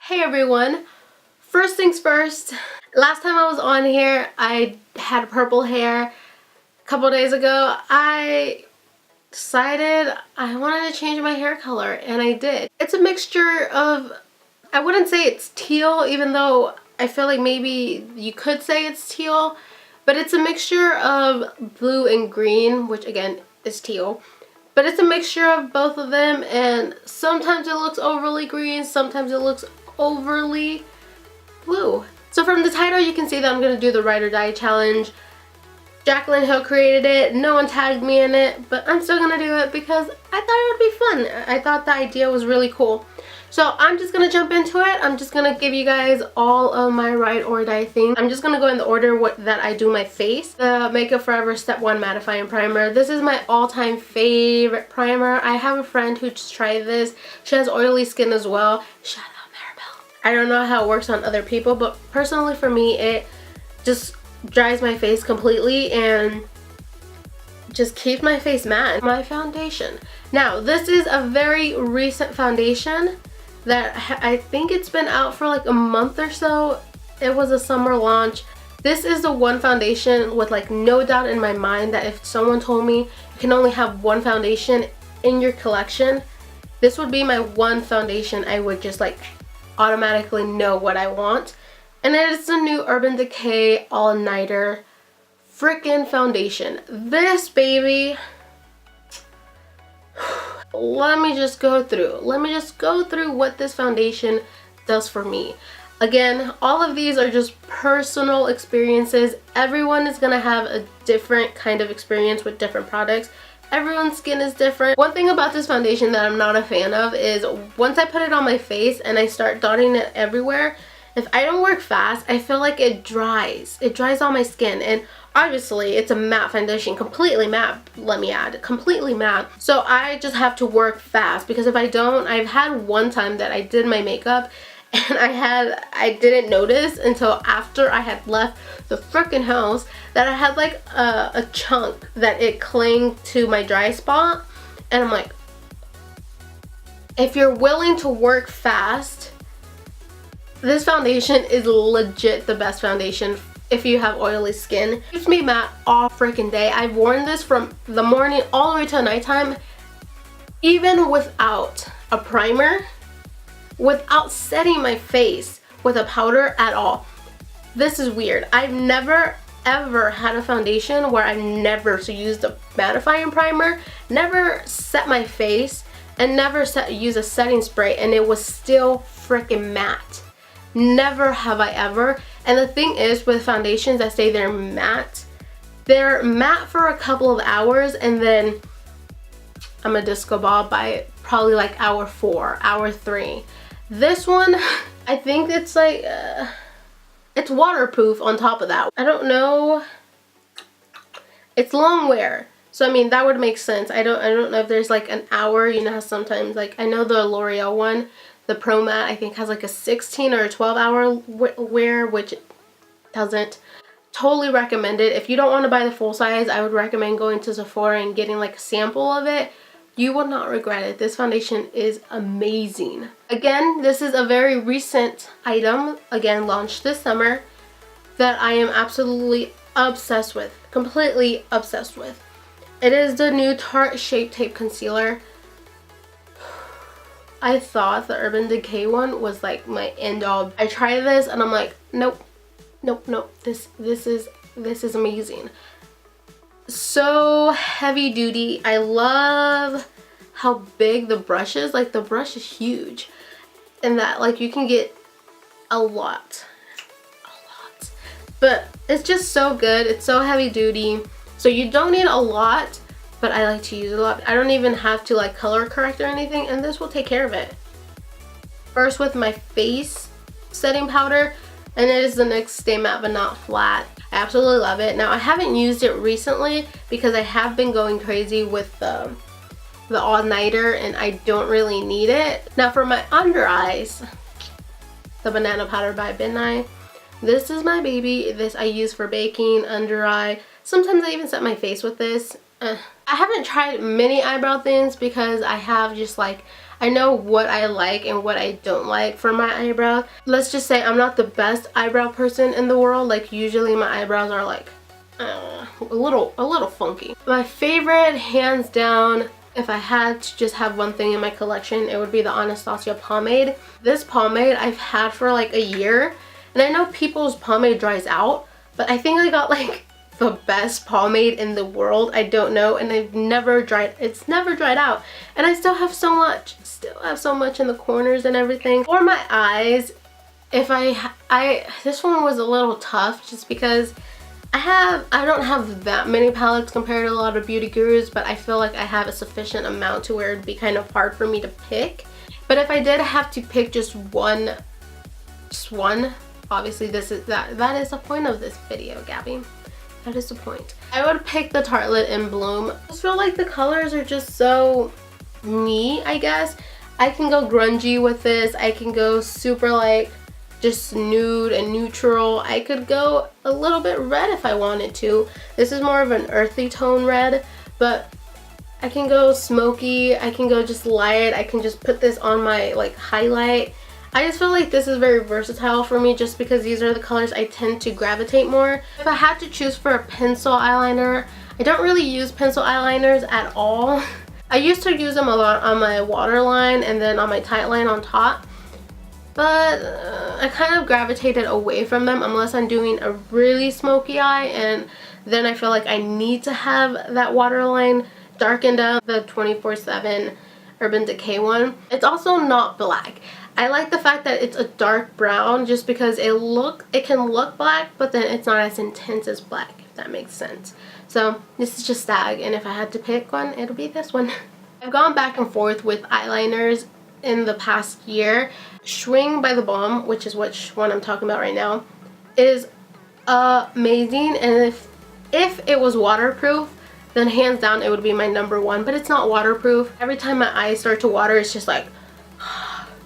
Hey everyone, first things first, last time I was on here I had purple hair. A couple days ago I decided I wanted to change my hair color and I did. It's a mixture of, I wouldn't say it's teal even though I feel like maybe you could say it's teal, but it's a mixture of blue and green, which again is teal. But it's a mixture of both of them, and sometimes it looks overly green, sometimes it looks overly blue. So from the title you can see that I'm going to do the Ride or Die challenge. Jaclyn Hill created it, no one tagged me in it, but I'm still going to do it because I thought it would be fun. I thought the idea was really cool. So I'm just going to jump into it. I'm just going to give you guys all of my Ride or Die things. I'm just going to go in the order that I do my face. The Makeup Forever Step 1 Mattifying Primer. This is my all-time favorite primer. I have a friend who just tried this. She has oily skin as well. Shout out. I don't know how it works on other people, but personally for me it just dries my face completely and just keeps my face matte. My foundation. Now this is a very recent foundation that I think it's been out for like a month or so. It was a summer launch. This is the one foundation with like no doubt in my mind that if someone told me you can only have one foundation in your collection, this would be my one foundation. I would just like automatically know what I want, and it is the new Urban Decay All Nighter freaking foundation. This baby, let me just go through what this foundation does for me. Again, all of these are just personal experiences. Everyone is gonna have a different kind of experience with different products. Everyone's skin is different. One thing about this foundation that I'm not a fan of is once I put it on my face and I start dotting it everywhere, if I don't work fast, I feel like it dries. It dries on my skin, and obviously it's a matte foundation, completely matte, let me add, completely matte. So I just have to work fast because if I don't, I've had one time that I did my makeup and I didn't notice until after I had left the freaking house that I had like a chunk that it clinged to my dry spot, and I'm like, if you're willing to work fast, this foundation is legit the best foundation if you have oily skin. It keeps me matte all freaking day. I've worn this from the morning all the way to nighttime, even without a primer, without setting my face with a powder at all. This is weird. I've never ever had a foundation where I've never used a mattifying primer, never set my face, and never used a setting spray, and it was still freaking matte. Never have I ever. And the thing is with foundations that say they're matte for a couple of hours, and then I'm a disco ball by probably like hour 4, hour 3. This one, I think it's like, it's waterproof on top of that. I don't know. It's long wear. So I mean, that would make sense. I don't know if there's like an hour, you know how sometimes, like I know the L'Oreal one, the Pro Matte, I think has like a 16 or a 12 hour wear, which it doesn't. Totally recommend it. If you don't want to buy the full size, I would recommend going to Sephora and getting like a sample of it. You will not regret it. This foundation is amazing. Again, this is a very recent item, again launched this summer, that I am absolutely obsessed with, completely obsessed with. It is the new Tarte Shape Tape Concealer. I thought the Urban Decay one was like my end all. I tried this and I'm like, nope, nope, nope. This is amazing. So heavy duty. I love how big the brush is. Like the brush is huge, and that like you can get a lot, but it's just so good. It's so heavy duty, so you don't need a lot, but I like to use a lot. I don't even have to like color correct or anything, and this will take care of it. First with my face setting powder, and it is the NYX Stay Matte But Not Flat. I absolutely love it. Now I haven't used it recently because I have been going crazy with the All Nighter and I don't really need it. Now for my under eyes, the Banana Powder by Nye. This is my baby. This I use for baking, under eye. Sometimes I even set my face with this. I haven't tried many eyebrow things because I have just like I know what I like and what I don't like for my eyebrows. Let's just say I'm not the best eyebrow person in the world. Like usually my eyebrows are like a little funky. My favorite, hands down, if I had to just have one thing in my collection, it would be the Anastasia pomade. This pomade I've had for like a year, and I know people's pomade dries out, but I think I got like the best pomade in the world. I don't know, and it's never dried out, and I still have so much in the corners and everything. For my eyes, if this one was a little tough just because I don't have that many palettes compared to a lot of beauty gurus, but I feel like I have a sufficient amount to where it'd be kind of hard for me to pick. But if I did have to pick just one, obviously that is the point of this video, Gabby. That is the point. I would pick the Tartelette in Bloom. I just feel like the colors are just so me, I guess. I can go grungy with this. I can go super like just nude and neutral. I could go a little bit red if I wanted to. This is more of an earthy tone red, but I can go smoky. I can go just light. I can just put this on my like highlight. I just feel like this is very versatile for me just because these are the colors I tend to gravitate more. If I had to choose for a pencil eyeliner, I don't really use pencil eyeliners at all. I used to use them a lot on my waterline and then on my tight line on top, but I kind of gravitated away from them unless I'm doing a really smoky eye, and then I feel like I need to have that waterline darkened up. The 24/7 Urban Decay one. It's also not black. I like the fact that it's a dark brown just because it can look black, but then it's not as intense as black, if that makes sense. So this is just Stag, and if I had to pick one, it'll be this one. I've gone back and forth with eyeliners in the past year. Swing by the Balm, which is which one I'm talking about right now, is amazing, and if it was waterproof, then hands down it would be my #1, but it's not waterproof. Every time my eyes start to water, it's just like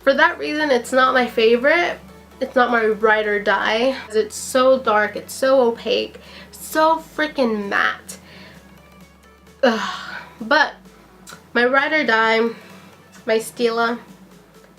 for that reason, it's not my favorite. It's not my ride or die. It's so dark, it's so opaque, so freaking matte. Ugh. But my ride or die, my Stila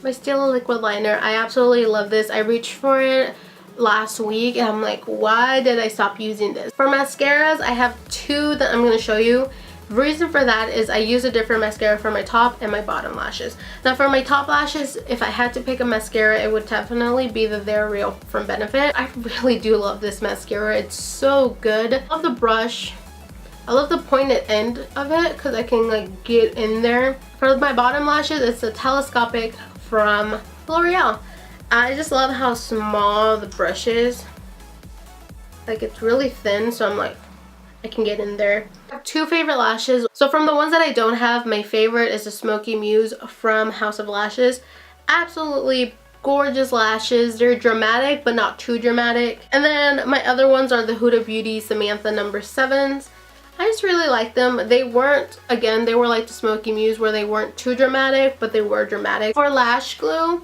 liquid liner. I absolutely love this. I reached for it last week and I'm like, why did I stop using this? For mascaras, I have two that I'm going to show you. The reason for that is I use a different mascara for my top and my bottom lashes. Now for my top lashes, if I had to pick a mascara, it would definitely be the They're Real from Benefit. I really do love this mascara. It's so good. I love the brush. I love the pointed end of it because I can like get in there. For my bottom lashes, it's a telescopic from L'Oreal. I just love how small the brush is. Like it's really thin, so I'm like, I can get in there. I have two favorite lashes. So from the ones that I don't have, my favorite is the Smoky Muse from House of Lashes. Absolutely gorgeous lashes. They're dramatic, but not too dramatic. And then my other ones are the Huda Beauty Samantha #7s. I just really like them. They weren't, again, they were like the Smoky Muse where they weren't too dramatic, but they were dramatic. For lash glue,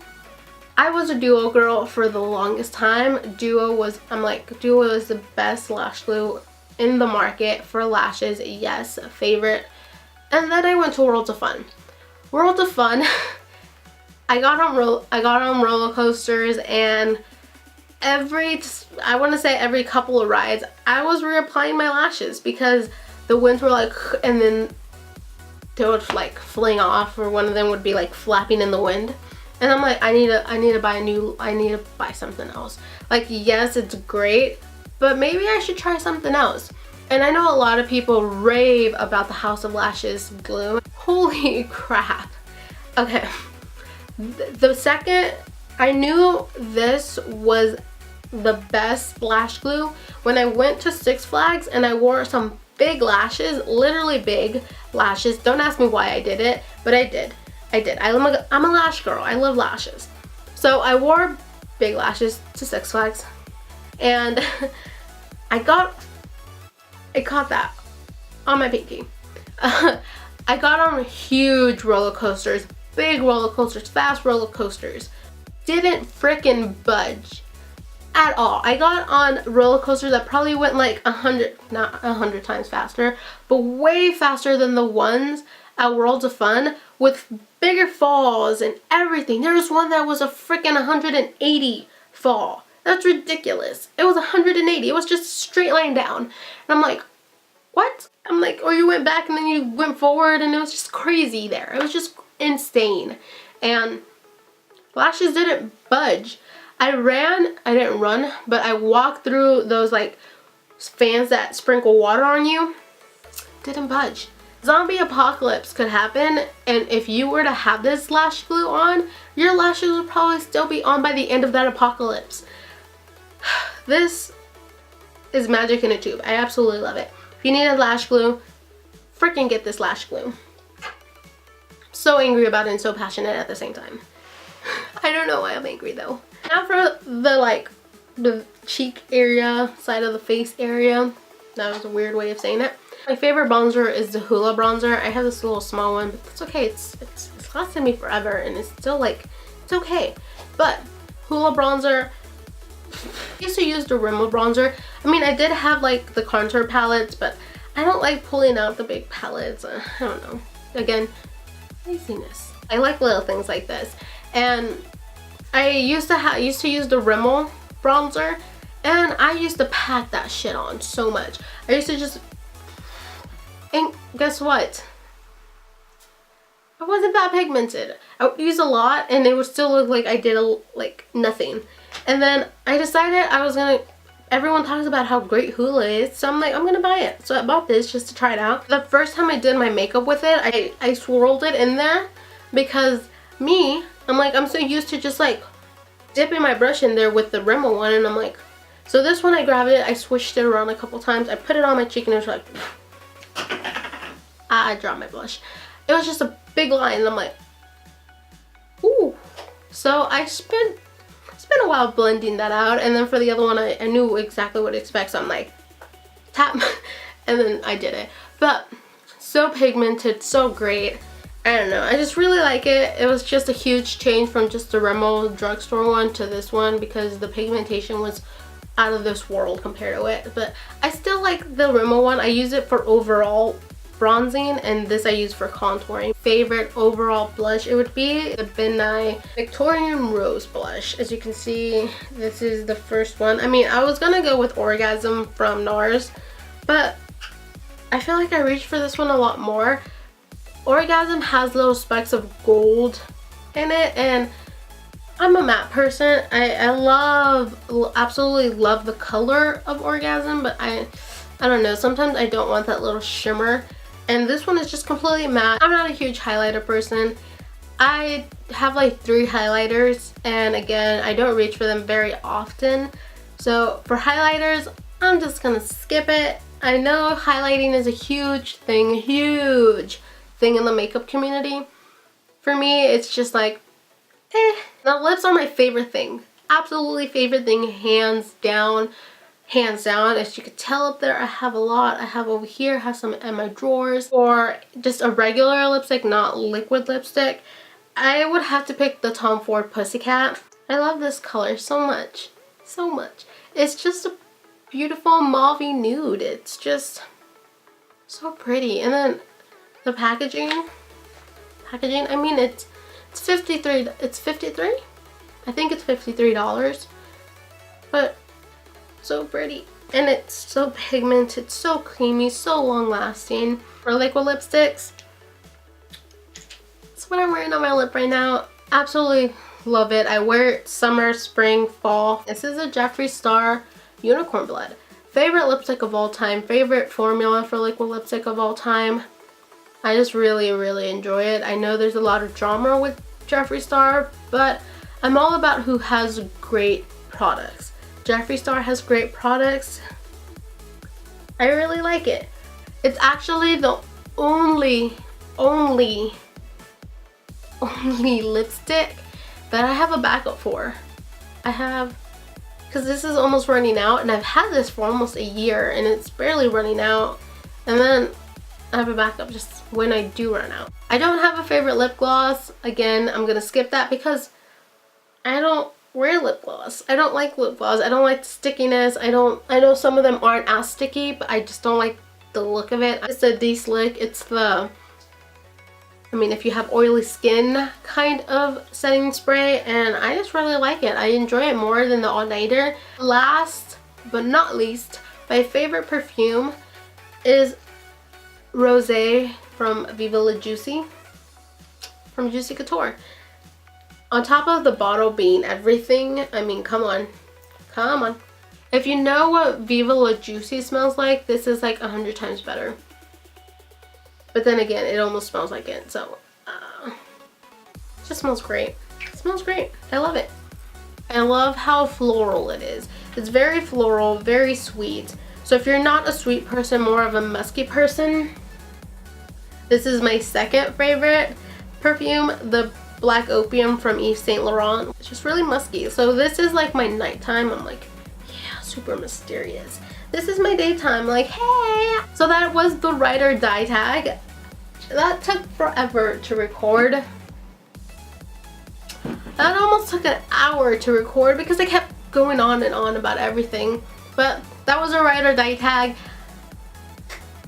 I was a Duo girl for the longest time. Duo is the best lash glue in the market for lashes. Yes, favorite. And then I went to Worlds of Fun. Worlds of Fun, I got on roller coasters, and I want to say every couple of rides, I was reapplying my lashes because the winds were like, and then they would like fling off, or one of them would be like flapping in the wind. And I'm like, I need to buy something else. Like, yes, it's great, but maybe I should try something else. And I know a lot of people rave about the House of Lashes glue. Holy crap. Okay. The second I knew this was the best lash glue, when I went to Six Flags and I wore some big lashes, literally big lashes. Don't ask me why I did it, but I did. I'm a lash girl. I love lashes. So I wore big lashes to Six Flags, and I caught that on my pinky. I got on huge roller coasters, big roller coasters, fast roller coasters. Didn't freaking budge at all. I got on roller coasters that probably went like 100 times faster, but way faster than the ones at Worlds of Fun, with bigger falls and everything. There was one that was a freaking 180 fall. That's ridiculous. It was 180. It was just a straight line down. And I'm like, what? I'm like, or you went back and then you went forward, and it was just crazy there. It was just insane. And lashes didn't budge. I didn't run, but I walked through those like fans that sprinkle water on you. Didn't budge. Zombie apocalypse could happen, and if you were to have this lash glue on, your lashes would probably still be on by the end of that apocalypse. This is magic in a tube. I absolutely love it. If you need a lash glue, freaking get this lash glue. So angry about it and so passionate at the same time. I don't know why I'm angry though. Now for the cheek area, side of the face area. That was a weird way of saying it. My favorite bronzer is the Hoola bronzer. I have this little small one, but it's okay. It's lasted me forever, and it's still like, it's okay. But Hoola bronzer, I used to use the Rimmel bronzer. I mean, I did have like the contour palettes, but I don't like pulling out the big palettes. I don't know. Again, laziness. I like little things like this. And I used to use the Rimmel bronzer, and I used to pack that shit on so much. I used to just, and guess what? I wasn't that pigmented. I would use a lot and it would still look like I did like nothing. And then I decided I was gonna, everyone talks about how great Hoola is, so I'm like, I'm gonna buy it. So I bought this just to try it out. The first time I did my makeup with it, I swirled it in there because I'm like, I'm so used to just like dipping my brush in there with the Rimmel one, and I'm like, so this one I grabbed it, I swished it around a couple times, I put it on my cheek, and it was like, I dropped my blush. It was just a big line, and I'm like, ooh. So I spent a while blending that out, and then for the other one I knew exactly what to expect, so I'm like, tap, and then I did it. But so pigmented, so great. I don't know, I just really like it. It was just a huge change from just the Rimmel drugstore one to this one because the pigmentation was out of this world compared to it. But I still like the Rimmel one. I use it for overall bronzing, and this I use for contouring. Favorite overall blush, it would be the Nye Victorian Rose blush. As you can see, this is the first one. I mean, I was gonna go with Orgasm from NARS, but I feel like I reached for this one a lot more. Orgasm has little specks of gold in it, and I'm a matte person. I absolutely love the color of Orgasm, but I don't know, sometimes I don't want that little shimmer. And this one is just completely matte. I'm not a huge highlighter person. I have like 3 highlighters, and again, I don't reach for them very often. So for highlighters, I'm just gonna skip it. I know highlighting is a huge thing in the makeup community. For me, it's just like, eh. The lips are my favorite thing. Absolutely favorite thing, hands down. Hands down. As you can tell up there, I have a lot. I have over here, I have some in my drawers. Or just a regular lipstick, not liquid lipstick, I would have to pick the Tom Ford Pussycat. I love this color so much. So much. It's just a beautiful mauve nude. It's just so pretty. And then the packaging, I mean, it's 53, it's 53? I think it's $53, but so pretty. And it's so pigmented, so creamy, so long lasting. For liquid lipsticks, it's what I'm wearing on my lip right now. Absolutely love it. I wear it summer, spring, fall. This is a Jeffree Star Unicorn Blood. Favorite lipstick of all time, favorite formula for liquid lipstick of all time. I just really enjoy it. I know there's a lot of drama with Jeffree Star, but I'm all about who has great products. Jeffree Star has great products. I really like it. It's actually the only lipstick that I have a backup for. Because this is almost running out, and I've had this for almost a year, and it's barely running out. And then I have a backup just when I do run out. I don't have a favorite lip gloss. Again, I'm gonna skip that because I don't wear lip gloss. I don't like lip gloss. I don't like the stickiness. I know some of them aren't as sticky, but I just don't like the look of it. It's a De-Slick. It's the I mean, if you have oily skin kind of setting spray, and I just really like it. I enjoy it more than the all-nighter. Last but not least, my favorite perfume is Rosé from Viva La Juicy from Juicy Couture. On top of the bottle being everything, I mean, come on. Come on. If you know what Viva La Juicy smells like, this is like 100 times better. But then again, it almost smells like it, so it just smells great. It smells great. I love it. I love how floral it is. It's very floral, very sweet. So if you're not a sweet person, more of a musky person, this is my second favorite perfume, the Black Opium from Yves Saint Laurent. It's just really musky. So this is like my nighttime. I'm like, yeah, super mysterious. This is my daytime, like, hey. So that was the Ride or Die tag. That took forever to record. That almost took an hour to record because I kept going on and on about everything. But that was a Ride or Die tag.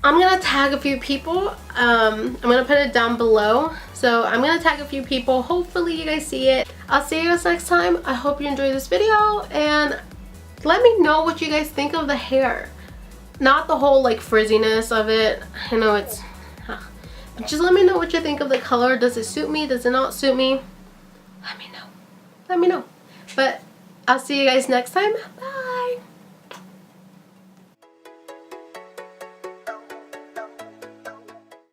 I'm gonna tag a few people. I'm gonna put it down below. So I'm gonna tag a few people. Hopefully you guys see it. I'll see you guys next time. I hope you enjoyed this video, and let me know what you guys think of the hair. Not the whole like frizziness of it. I know it's... Just let me know what you think of the color. Does it suit me? Does it not suit me? Let me know. Let me know. But I'll see you guys next time. Bye.